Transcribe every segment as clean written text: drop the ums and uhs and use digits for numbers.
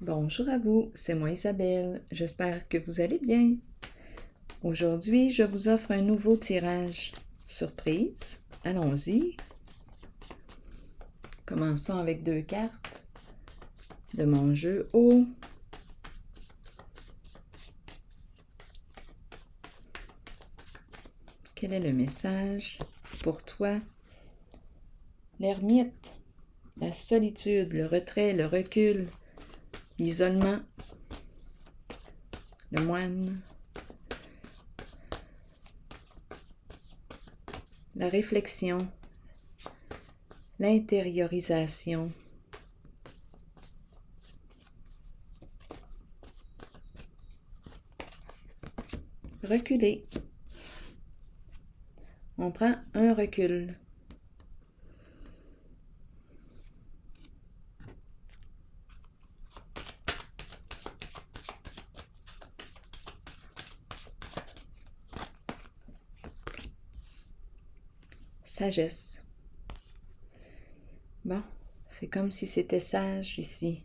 Bonjour à vous, c'est moi Isabelle, j'espère que vous allez bien. Aujourd'hui, je vous offre un nouveau tirage surprise. Allons-y. Commençons avec 2 cartes de mon jeu haut. Quel est le message pour toi? L'ermite, la solitude, le retrait, le recul, l'isolement, le moine, la réflexion, l'intériorisation, reculer. On prend un recul. Sagesse. Bon, c'est comme si c'était sage ici.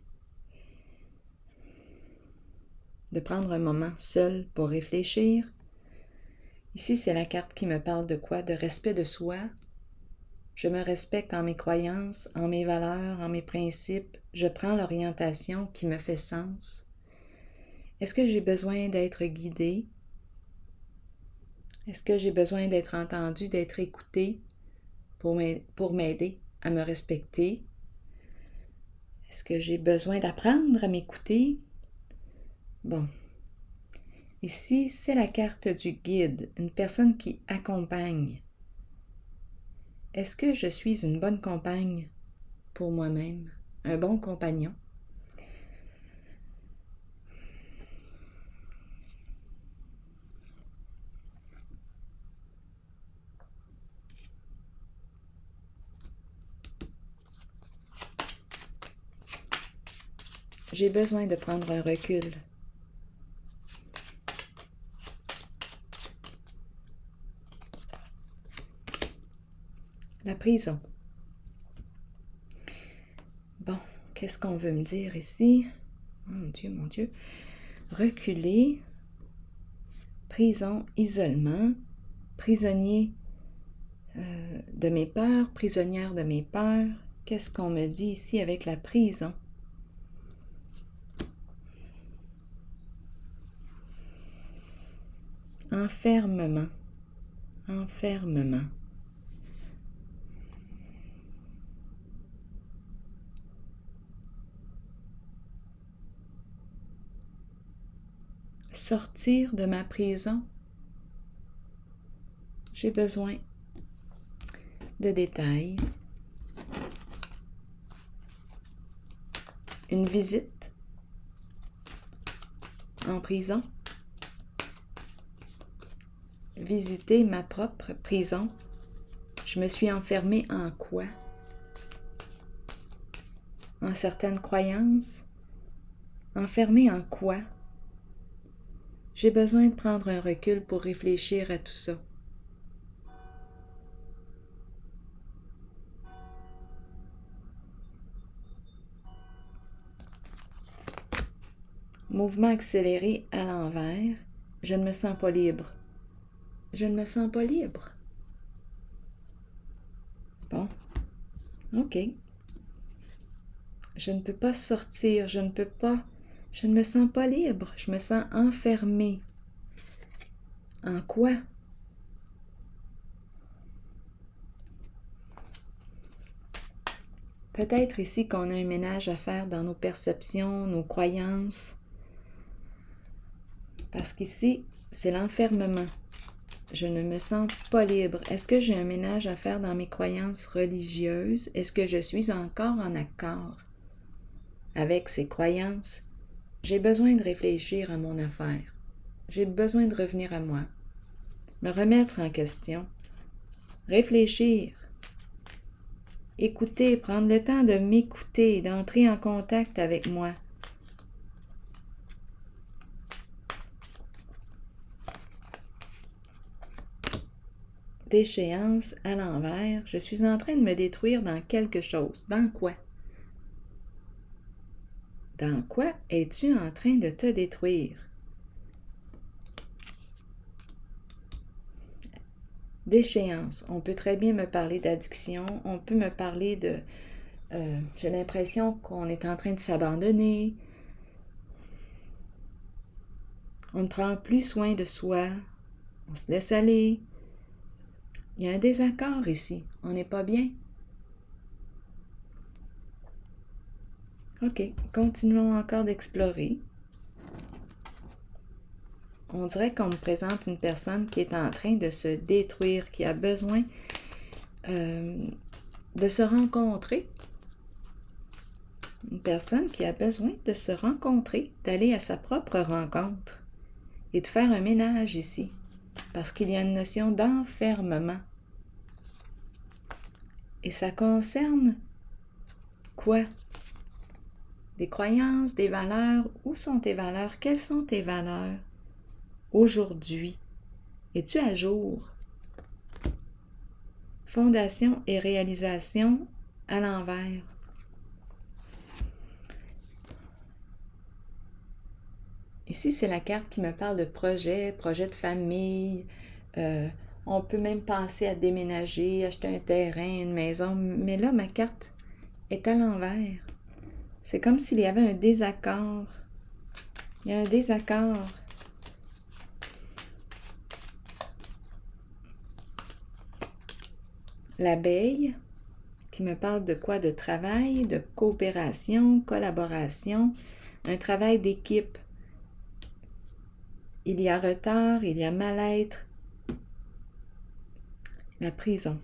De prendre un moment seul pour réfléchir. Ici, c'est la carte qui me parle de quoi? De respect de soi. Je me respecte en mes croyances, en mes valeurs, en mes principes. Je prends l'orientation qui me fait sens. Est-ce que j'ai besoin d'être guidée? Est-ce que j'ai besoin d'être entendue, d'être écoutée pour m'aider à me respecter? Est-ce que j'ai besoin d'apprendre à m'écouter? Bon. Ici, c'est la carte du guide, une personne qui accompagne. Est-ce que je suis une bonne compagne pour moi-même, un bon compagnon? J'ai besoin de prendre un recul. La prison. Bon, qu'est-ce qu'on veut me dire ici? Mon Dieu. Reculer. Prison, isolement. Prisonnier de mes peurs, prisonnière de mes peurs. Qu'est-ce qu'on me dit ici avec la prison? Enfermement. Enfermement. Sortir de ma prison. J'ai besoin de détails. Une visite en prison. Visiter ma propre prison. Je me suis enfermée en quoi? En certaines croyances? Enfermée en quoi? J'ai besoin de prendre un recul pour réfléchir à tout ça. Mouvement accéléré à l'envers. Je ne me sens pas libre. Je ne me sens pas libre. Bon, ok. Je ne peux pas sortir, je ne me sens pas libre, je me sens enfermée. En quoi? Peut-être ici qu'on a un ménage à faire dans nos perceptions, nos croyances. Parce qu'ici, c'est l'enfermement. Je ne me sens pas libre. Est-ce que j'ai un ménage à faire dans mes croyances religieuses? Est-ce que je suis encore en accord avec ces croyances? J'ai besoin de réfléchir à mon affaire. J'ai besoin de revenir à moi. Me remettre en question. Réfléchir. Écouter, prendre le temps de m'écouter, d'entrer en contact avec moi. Déchéance à l'envers. Je suis en train de me détruire dans quelque chose. Dans quoi? Dans quoi es-tu en train de te détruire? Déchéance. On peut très bien me parler d'addiction. On peut me parler de... j'ai l'impression qu'on est en train de s'abandonner. On ne prend plus soin de soi. On se laisse aller. Il y a un désaccord ici. On n'est pas bien. OK. Continuons encore d'explorer. On dirait qu'on me présente une personne qui est en train de se détruire, qui a besoin de se rencontrer. Une personne qui a besoin de se rencontrer, d'aller à sa propre rencontre et de faire un ménage ici, parce qu'il y a une notion d'enfermement. Et ça concerne quoi? Des croyances, des valeurs. Où sont tes valeurs? Quelles sont tes valeurs? Aujourd'hui, es-tu à jour? Fondation et réalisation à l'envers. Ici, c'est la carte qui me parle de projet de famille. On peut même penser à déménager, acheter un terrain, une maison. Mais là, ma carte est à l'envers. C'est comme s'il y avait un désaccord. Il y a un désaccord. L'abeille, qui me parle de quoi? De travail, de coopération, collaboration, un travail d'équipe. Il y a retard, il y a mal-être. La prison.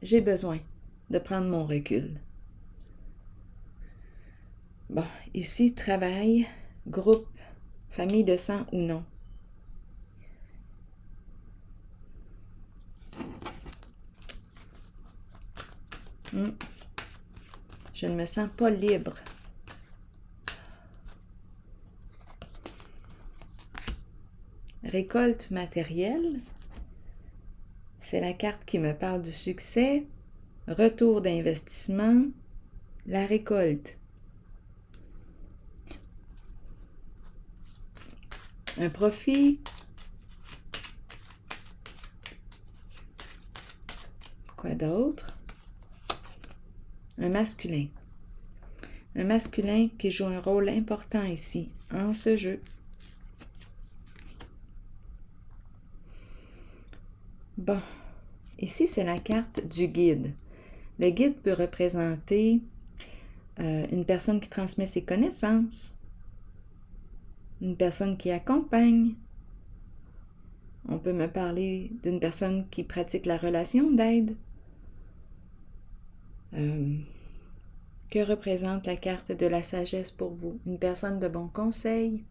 J'ai besoin de prendre mon recul. Bon, ici, travail, groupe, famille de sang ou non. Je ne me sens pas libre. Récolte matérielle. C'est la carte qui me parle du succès, retour d'investissement, la récolte. Un profit. Quoi d'autre? Un masculin. Un masculin qui joue un rôle important ici, en ce jeu. Bon, ici c'est la carte du guide. Le guide peut représenter une personne qui transmet ses connaissances, une personne qui accompagne. On peut me parler d'une personne qui pratique la relation d'aide. Que représente la carte de la sagesse pour vous? Une personne de bon conseil?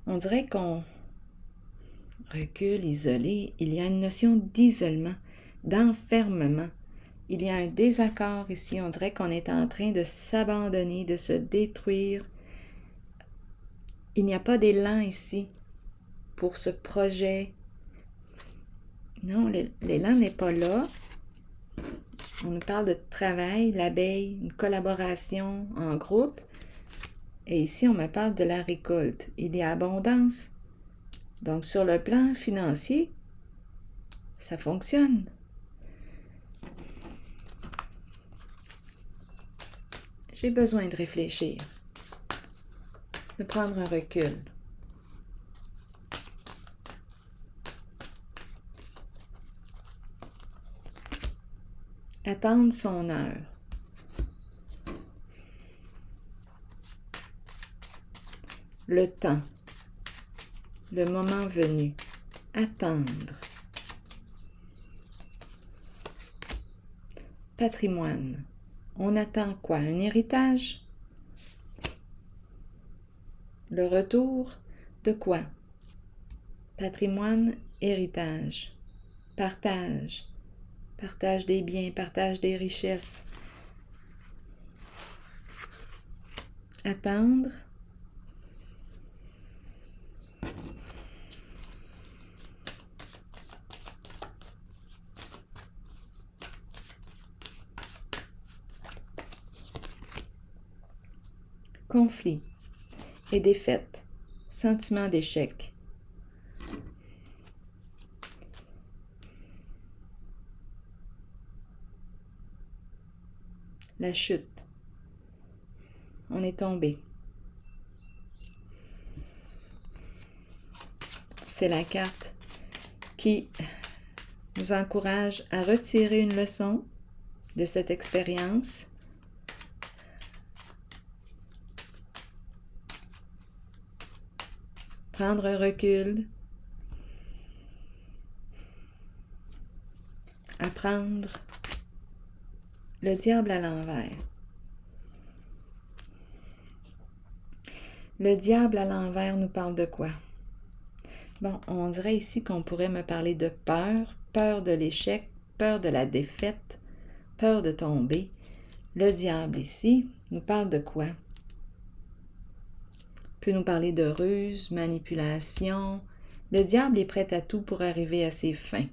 On dirait qu'on recule, isolé. Il y a une notion d'isolement, d'enfermement. Il y a un désaccord ici. On dirait qu'on est en train de s'abandonner, de se détruire. Il n'y a pas d'élan ici pour ce projet. Non, l'élan n'est pas là. On nous parle de travail, l'abeille, une collaboration en groupe. Et ici, on me parle de la récolte. Il y a abondance. Donc, sur le plan financier, ça fonctionne. J'ai besoin de réfléchir, de prendre un recul. Attendre son heure. Le temps. Le moment venu. Attendre. Patrimoine. On attend quoi? Un héritage? Le retour de quoi? Patrimoine, héritage. Partage. Partage des biens, partage des richesses. Attendre. conflit et défaite, sentiment d'échec. La chute. On est tombé. C'est la carte qui nous encourage à retirer une leçon de cette expérience. Prendre un recul. Apprendre le diable à l'envers. Le diable à l'envers nous parle de quoi? Bon, on dirait ici qu'on pourrait me parler de peur, peur de l'échec, peur de la défaite, peur de tomber. Le diable ici nous parle de quoi? Il peut nous parler de ruse, manipulation. Le diable est prêt à tout pour arriver à ses fins.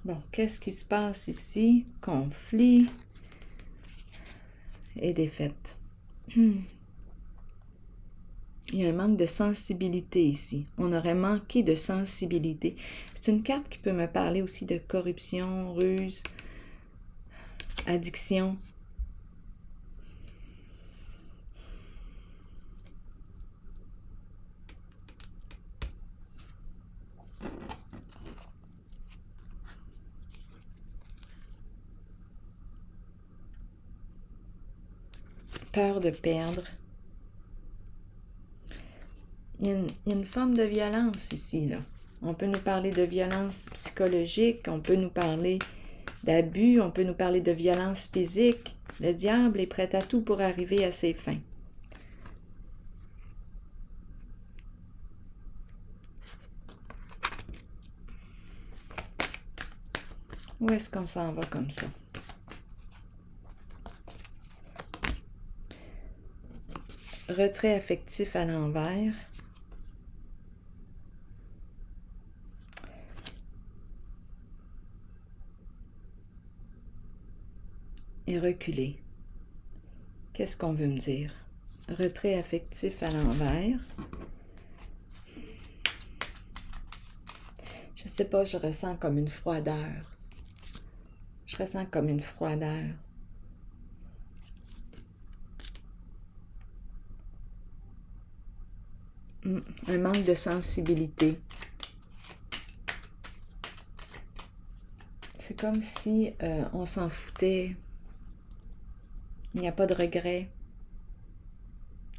Bon, qu'est-ce qui se passe ici? Conflit et défaite. Il y a un manque de sensibilité ici. On aurait manqué de sensibilité. C'est une carte qui peut me parler aussi de corruption, ruse, addiction. Peur de perdre. Il y a une forme de violence ici, là. On peut nous parler de violence psychologique, on peut nous parler d'abus, on peut nous parler de violence physique. Le diable est prêt à tout pour arriver à ses fins. Où est-ce qu'on s'en va comme ça? Retrait affectif à l'envers. Et reculer. Qu'est-ce qu'on veut me dire? Retrait affectif à l'envers. Je ne sais pas, je ressens comme une froideur. Je ressens comme une froideur. Un manque de sensibilité. C'est comme si on s'en foutait. Il n'y a pas de regret.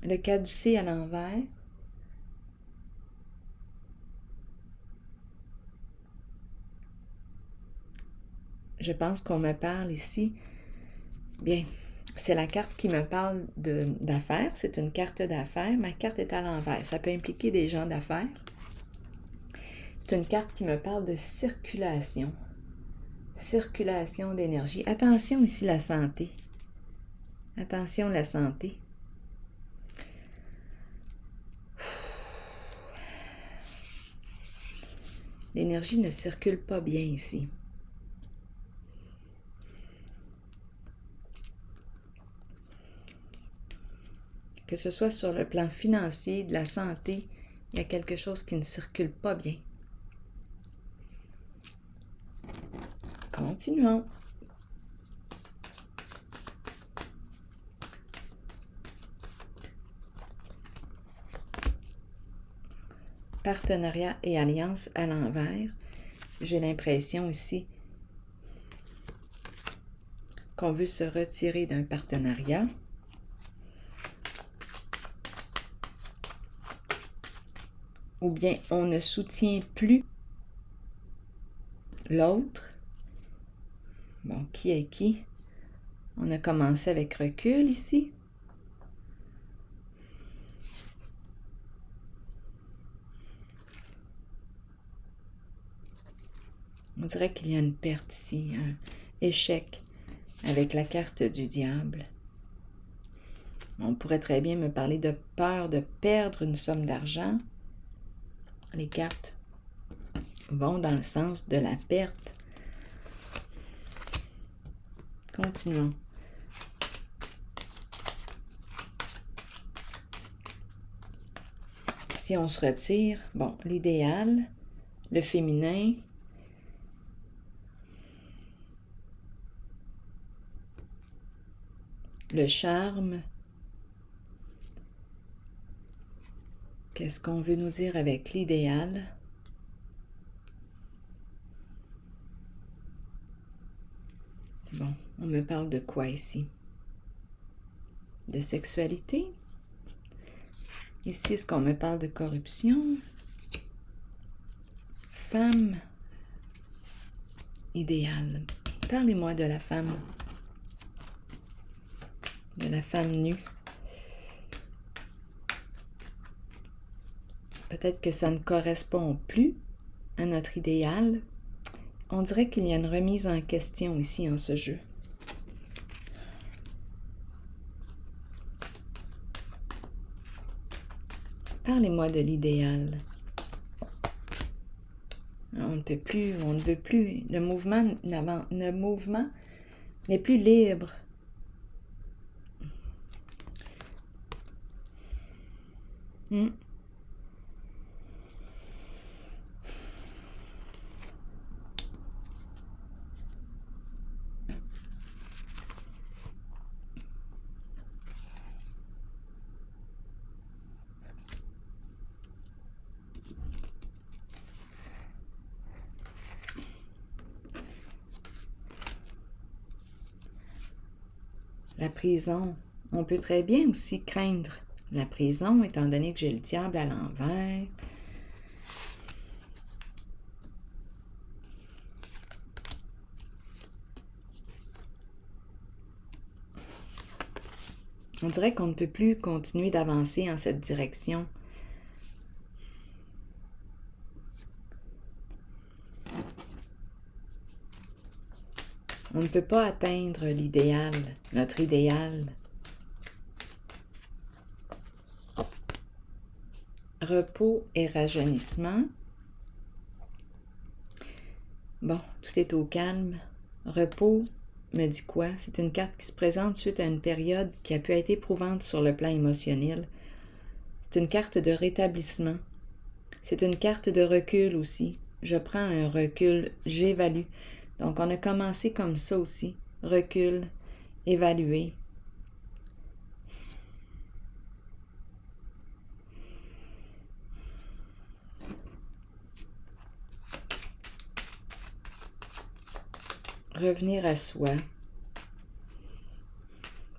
Le caducé à l'envers. Je pense qu'on me parle ici. Bien, c'est la carte qui me parle d'affaires. C'est une carte d'affaires. Ma carte est à l'envers. Ça peut impliquer des gens d'affaires. C'est une carte qui me parle de circulation. Circulation d'énergie. Attention ici, la santé. Attention, la santé. L'énergie ne circule pas bien ici. Que ce soit sur le plan financier, de la santé, il y a quelque chose qui ne circule pas bien. Continuons. Partenariat et alliance à l'envers. J'ai l'impression ici qu'on veut se retirer d'un partenariat. Ou bien on ne soutient plus l'autre. Bon, qui est qui? On a commencé avec recul ici. On dirait qu'il y a une perte ici, un échec avec la carte du diable. On pourrait très bien me parler de peur de perdre une somme d'argent. Les cartes vont dans le sens de la perte. Continuons. si on se retire, bon, l'idéal, le féminin, le charme. Qu'est-ce qu'on veut nous dire avec l'idéal? Bon, on me parle de quoi ici? De sexualité? Ici, est-ce qu'on me parle de corruption? Femme idéale. Parlez-moi de la femme. De la femme nue. Peut-être que ça ne correspond plus à notre idéal. On dirait qu'il y a une remise en question ici en ce jeu. Parlez-moi de l'idéal. On ne peut plus, on ne veut plus. Le mouvement n'est plus libre. La prison, on peut très bien aussi craindre la prison, étant donné que j'ai le diable à l'envers. On dirait qu'on ne peut plus continuer d'avancer en cette direction. On ne peut pas atteindre l'idéal, notre idéal. Repos et rajeunissement. Bon, tout est au calme. Repos me dit quoi? C'est une carte qui se présente suite à une période qui a pu être éprouvante sur le plan émotionnel. C'est une carte de rétablissement. C'est une carte de recul aussi. Je prends un recul, j'évalue. Donc, on a commencé comme ça aussi. Recul, évaluer. Revenir à soi.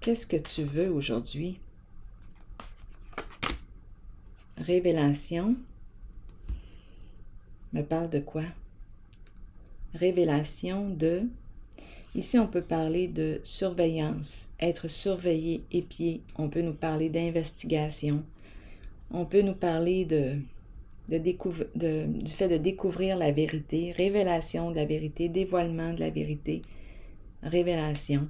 Qu'est-ce que tu veux aujourd'hui? Révélation. Me parle de quoi? Révélation de... Ici, on peut parler de surveillance, être surveillé, épié. On peut nous parler d'investigation. On peut nous parler du fait de découvrir la vérité, révélation de la vérité, dévoilement de la vérité, révélation.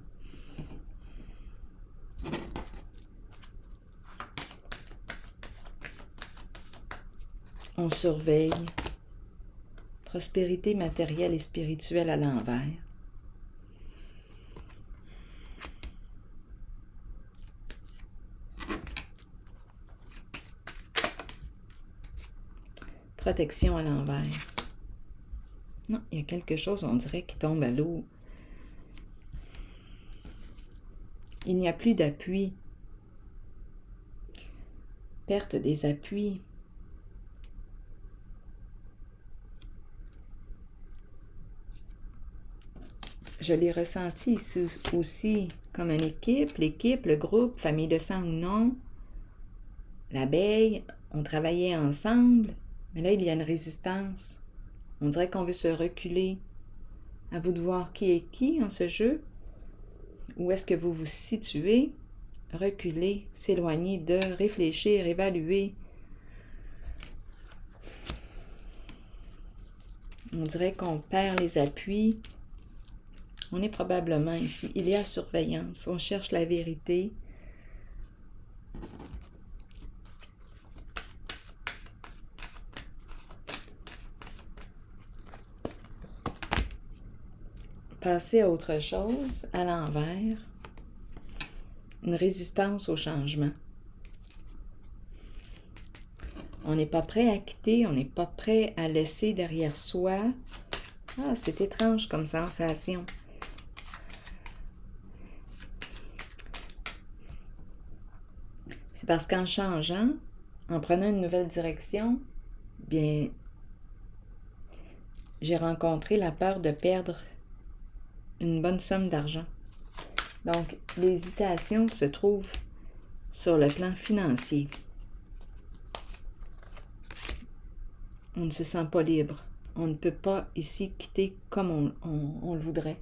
On surveille. Prospérité matérielle et spirituelle à l'envers. Protection à l'envers. Non, il y a quelque chose, on dirait, qui tombe à l'eau. Il n'y a plus d'appui. Perte des appuis. Je l'ai ressenti ici aussi comme une équipe, l'équipe, le groupe, famille de sang ou non, l'abeille, on travaillait ensemble, mais là, il y a une résistance. On dirait qu'on veut se reculer. À vous de voir qui est qui en ce jeu. Où est-ce que vous vous situez? Reculer, s'éloigner de, réfléchir, évaluer. On dirait qu'on perd les appuis. On est probablement ici. Il y a surveillance. On cherche la vérité. Passer à autre chose, à l'envers. Une résistance au changement. On n'est pas prêt à quitter, on n'est pas prêt à laisser derrière soi. Ah, c'est étrange comme sensation. C'est parce qu'en changeant, en prenant une nouvelle direction, bien, j'ai rencontré la peur de perdre une bonne somme d'argent. Donc, l'hésitation se trouve sur le plan financier. On ne se sent pas libre. On ne peut pas ici quitter comme on le voudrait.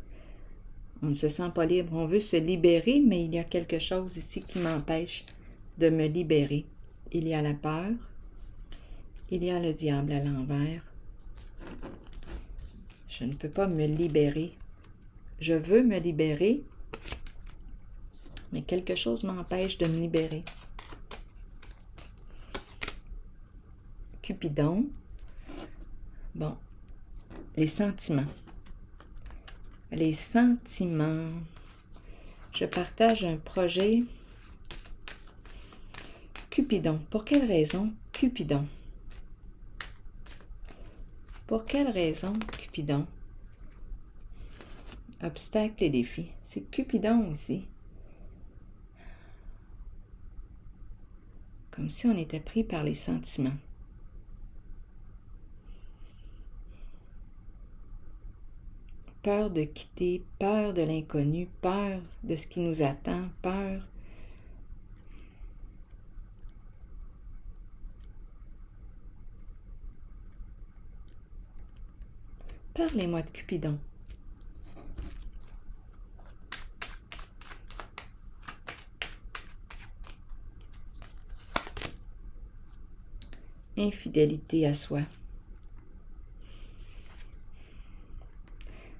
On ne se sent pas libre. On veut se libérer, mais il y a quelque chose ici qui m'empêche de me libérer. Il y a la peur. Il y a le diable à l'envers. Je ne peux pas me libérer. Je veux me libérer, mais quelque chose m'empêche de me libérer. Cupidon. Bon, les sentiments. Les sentiments. Je partage un projet. Cupidon. Pour quelle raison, Cupidon? Pour quelle raison, Cupidon? Obstacles et défis. C'est Cupidon ici. Comme si on était pris par les sentiments. Peur de quitter, peur de l'inconnu, peur de ce qui nous attend, peur. Parlez-moi de Cupidon. Infidélité à soi.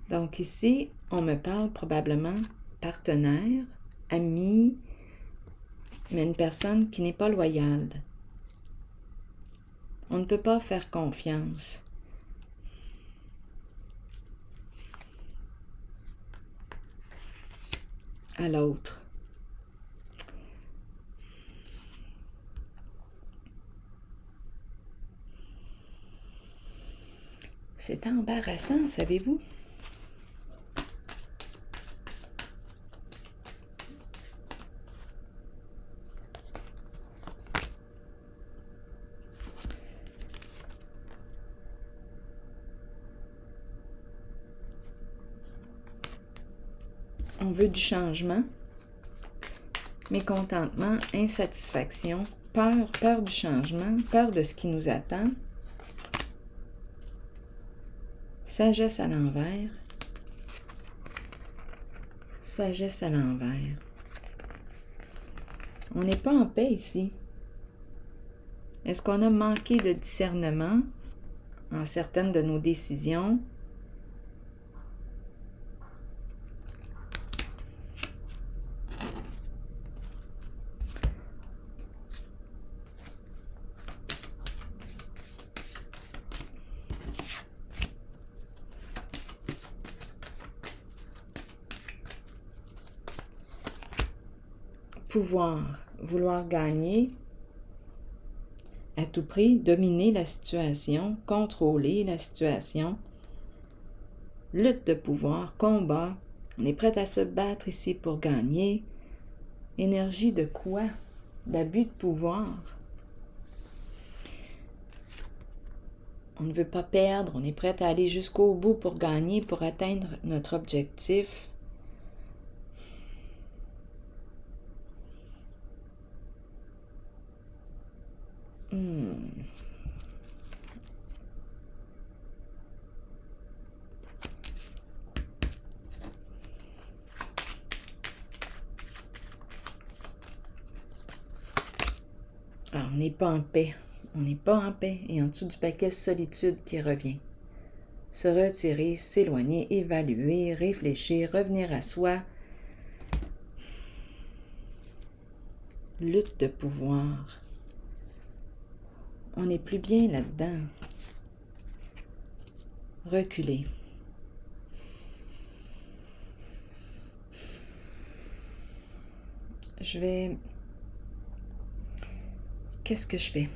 Donc ici, on me parle probablement partenaire, ami, mais une personne qui n'est pas loyale. On ne peut pas faire confiance. À l'autre. C'est embarrassant, savez-vous? On veut du changement, mécontentement, insatisfaction, peur du changement, peur de ce qui nous attend, sagesse à l'envers, sagesse à l'envers. On n'est pas en paix ici. Est-ce qu'on a manqué de discernement en certaines de nos décisions? Pouvoir, vouloir gagner à tout prix, dominer la situation, contrôler la situation, lutte de pouvoir, combat, on est prêt à se battre ici pour gagner. Énergie de quoi? D'abus de pouvoir. On ne veut pas perdre, on est prêt à aller jusqu'au bout pour gagner, pour atteindre notre objectif. Alors, on n'est pas en paix. On n'est pas en paix. Et en dessous du paquet, solitude qui revient. Se retirer, s'éloigner, évaluer, réfléchir, revenir à soi. Lutte de pouvoir. On n'est plus bien là-dedans. Reculer. Qu'est-ce que je fais?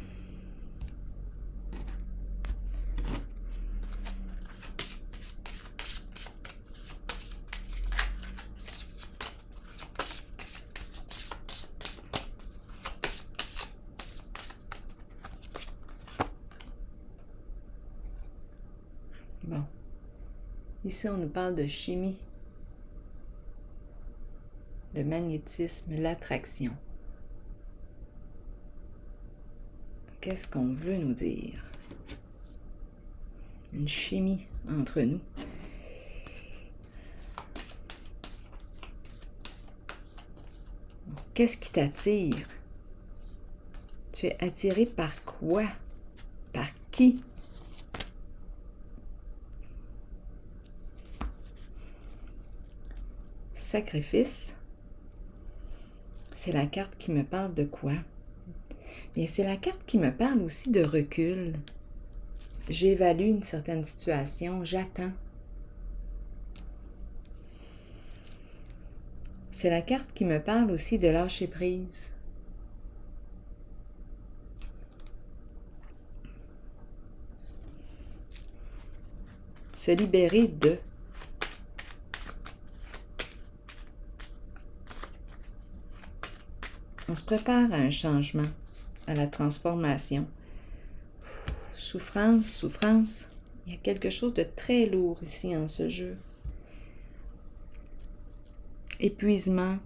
Bon. Ici, on nous parle de chimie, le magnétisme, l'attraction. Qu'est-ce qu'on veut nous dire? Une chimie entre nous. Qu'est-ce qui t'attire? Tu es attiré par quoi? Par qui? Sacrifice. C'est la carte qui me parle de quoi? Bien, c'est la carte qui me parle aussi de recul. J'évalue une certaine situation, j'attends. C'est la carte qui me parle aussi de lâcher prise. Se libérer de. On se prépare à un changement, à la transformation. Souffrance, souffrance. Il y a quelque chose de très lourd ici en ce jeu. Épuisement.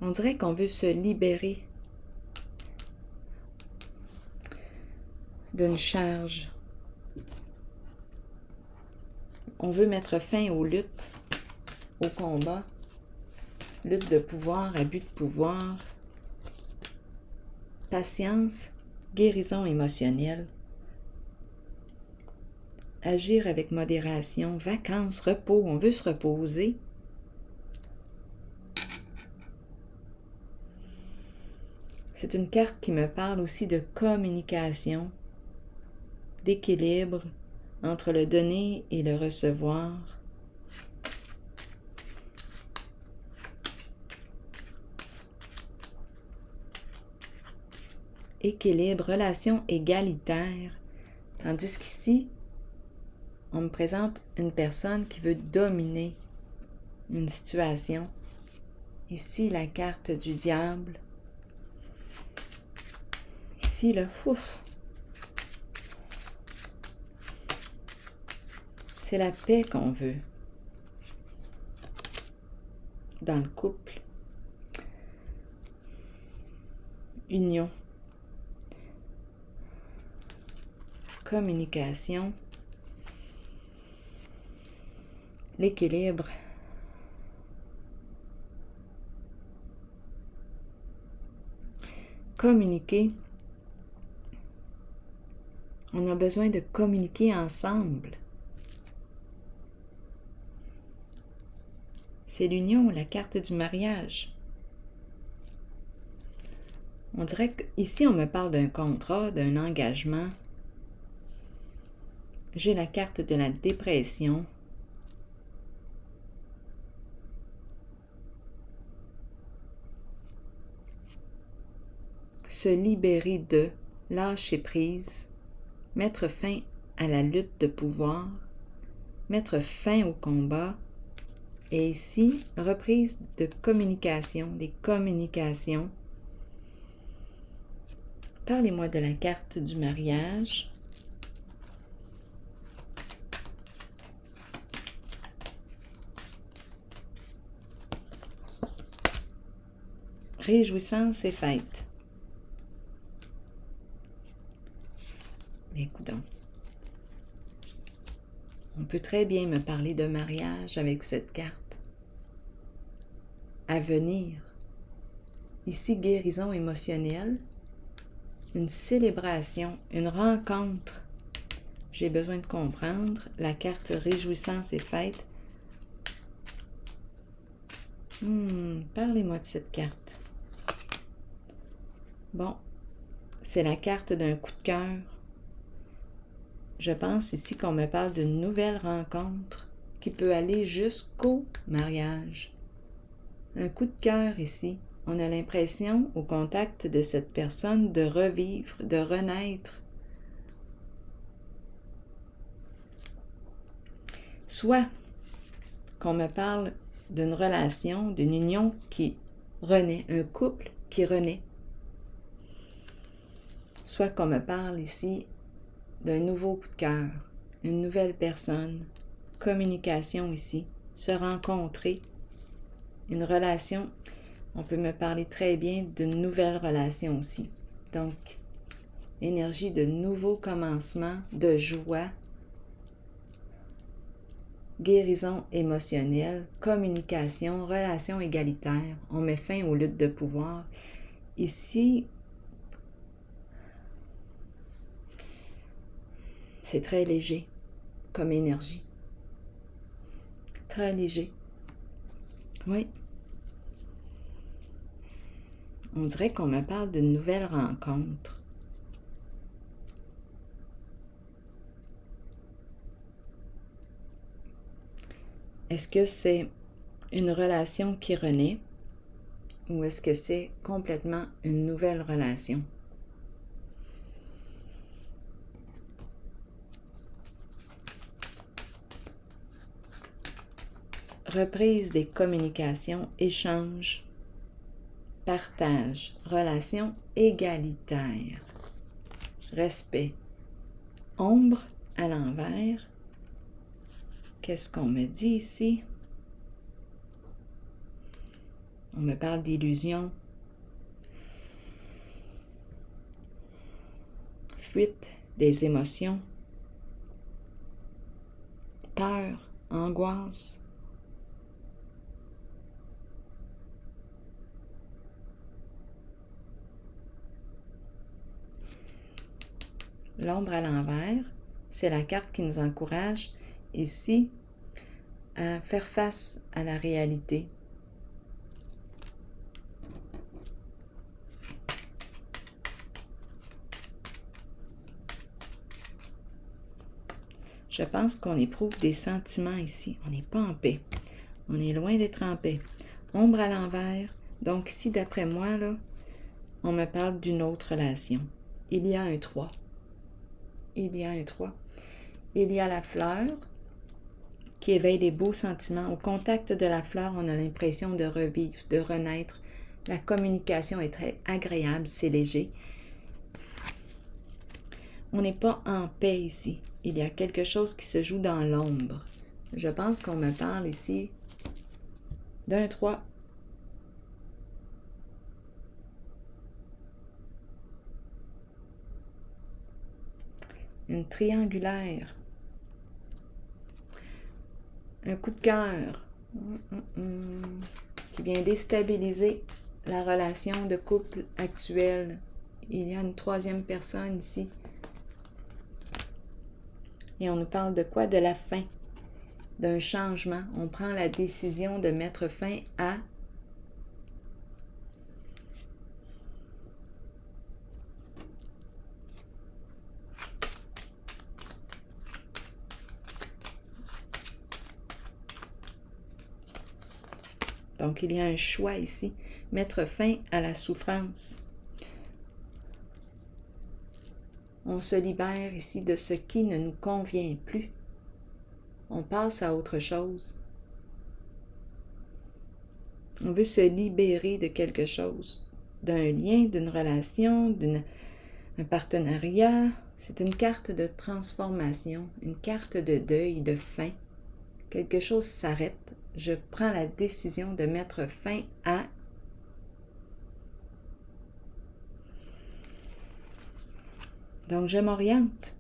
On dirait qu'on veut se libérer d'une charge. On veut mettre fin aux luttes, aux combats, lutte de pouvoir, abus de pouvoir, patience, guérison émotionnelle, agir avec modération, vacances, repos, on veut se reposer. C'est une carte qui me parle aussi de communication, d'équilibre entre le donner et le recevoir. Équilibre, relation égalitaire. Tandis qu'ici, on me présente une personne qui veut dominer une situation. Ici, la carte du diable. Ici, là, c'est la paix qu'on veut dans le couple. Union. Communication. L'équilibre. Communiquer. On a besoin de communiquer ensemble. C'est l'union, la carte du mariage. On dirait qu'ici, on me parle d'un contrat, d'un engagement. J'ai la carte de la dépression. Se libérer de, lâcher prise, mettre fin à la lutte de pouvoir, mettre fin au combat. Et ici, reprise de communication, des communications. Parlez-moi de la carte du mariage. Réjouissance et fête. Mais écoutons. On peut très bien me parler de mariage avec cette carte. À venir. Ici, guérison émotionnelle. Une célébration, une rencontre. J'ai besoin de comprendre. La carte réjouissance et fête. Parlez-moi de cette carte. Bon, c'est la carte d'un coup de cœur. Je pense ici qu'on me parle d'une nouvelle rencontre qui peut aller jusqu'au mariage. Un coup de cœur ici. On a l'impression, au contact de cette personne, de revivre, de renaître. Soit qu'on me parle d'une relation, d'une union qui renaît, un couple qui renaît. Soit qu'on me parle ici d'un nouveau coup de cœur, une nouvelle personne, communication ici, se rencontrer, une relation, on peut me parler très bien d'une nouvelle relation aussi. Donc, énergie de nouveau commencement, de joie, guérison émotionnelle, communication, relation égalitaire. On met fin aux luttes de pouvoir. Ici, c'est très léger comme énergie. Très léger. Oui. On dirait qu'on me parle d'une nouvelle rencontre. Est-ce que c'est une relation qui renaît ou est-ce que c'est complètement une nouvelle relation? Reprise des communications, échanges, partage, relation égalitaire, respect, ombre à l'envers. Qu'est-ce qu'on me dit ici? On me parle d'illusion, fuite des émotions, peur, angoisse. L'ombre à l'envers, c'est la carte qui nous encourage ici à faire face à la réalité. Je pense qu'on éprouve des sentiments ici. On n'est pas en paix. On est loin d'être en paix. Ombre à l'envers. Donc ici, d'après moi, là, on me parle d'une autre relation. Il y a un 3. Il y a un 3. Il y a la fleur qui éveille des beaux sentiments. Au contact de la fleur, on a l'impression de revivre, de renaître. La communication est très agréable, c'est léger. On n'est pas en paix ici. Il y a quelque chose qui se joue dans l'ombre. Je pense qu'on me parle ici d'un 3. Une triangulaire. Un coup de cœur qui vient déstabiliser la relation de couple actuelle. Il y a une troisième personne ici. Et on nous parle de quoi? De la fin, d'un changement. On prend la décision de mettre fin à donc, il y a un choix ici. Mettre fin à la souffrance. On se libère ici de ce qui ne nous convient plus. On passe à autre chose. On veut se libérer de quelque chose, d'un lien, d'une relation, d'un partenariat. C'est une carte de transformation, une carte de deuil, de fin. Quelque chose s'arrête. Je prends la décision de mettre fin à... Donc, je m'oriente.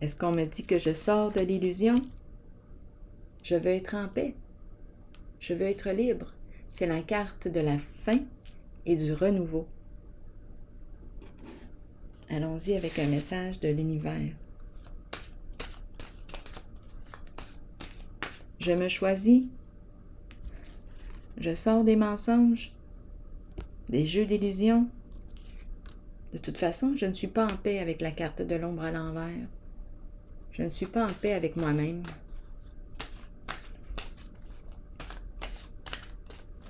Est-ce qu'on me dit que je sors de l'illusion? Je veux être en paix. Je veux être libre. C'est la carte de la fin et du renouveau. Allons-y avec un message de l'univers. Je me choisis. Je sors des mensonges, des jeux d'illusion. De toute façon, je ne suis pas en paix avec la carte de l'ombre à l'envers. Je ne suis pas en paix avec moi-même.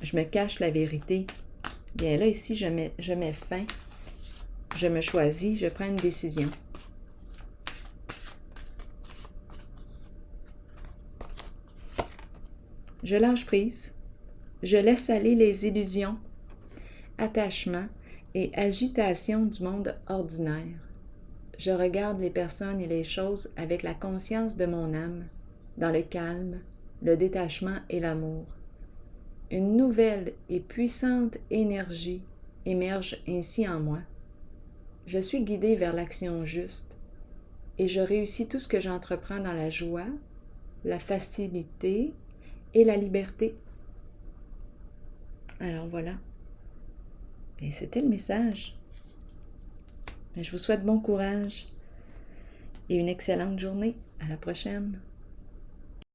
Je me cache la vérité. Bien là, ici, je mets fin. Je me choisis, je prends une décision. Je lâche prise. Je laisse aller les illusions, attachements et agitation du monde ordinaire. je regarde les personnes et les choses avec la conscience de mon âme, dans le calme, le détachement et l'amour. Une nouvelle et puissante énergie émerge ainsi en moi. Je suis guidée vers l'action juste et je réussis tout ce que j'entreprends dans la joie, la facilité et la liberté. Alors voilà. Et c'était le message. Je vous souhaite bon courage et une excellente journée. À la prochaine.